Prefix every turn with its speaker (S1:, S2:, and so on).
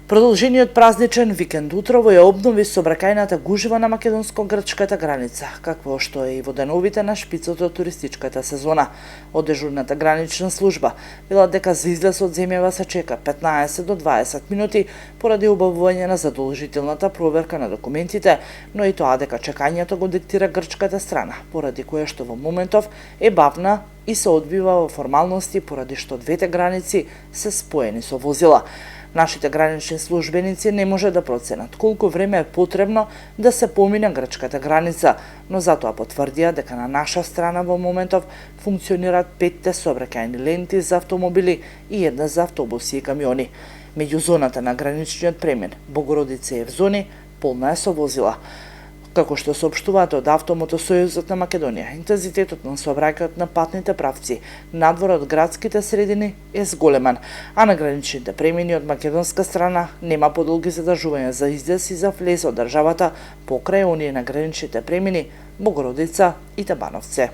S1: Продолжениот празничен викенд утрово ја обнови сообраќајната гужва на македонско-грчката граница, какво што е и во деновите на шпицот од туристичката сезона. Од дежурната гранична служба велат дека за излез од земјава се чека 15 до 20 минути поради убавување на задолжителната проверка на документите, но и тоа дека чекањето го диктира грчката страна, поради кое што во моментов е бавна и се одвива во формалности поради што двете граници се споени со возила. Нашите гранични службеници не може да проценат колку време е потребно да се помине грчката граница, но затоа потврдија дека на наша страна во моментов функционираат 5 сообраќајни ленти за автомобили и една за автобуси и камиони. Меѓу зоната на граничниот премен Богородица и Евзони полна е со возила. Како што соопштуваат од Автомотосојузот на Македонија, интензитетот на сообраќајот на патните правци надвор од градските средини е зголеман, а на граничните премини од македонска страна нема подолги задржувања за излез и за влез од државата покрај оние на граничните премини Богородица и Табановце.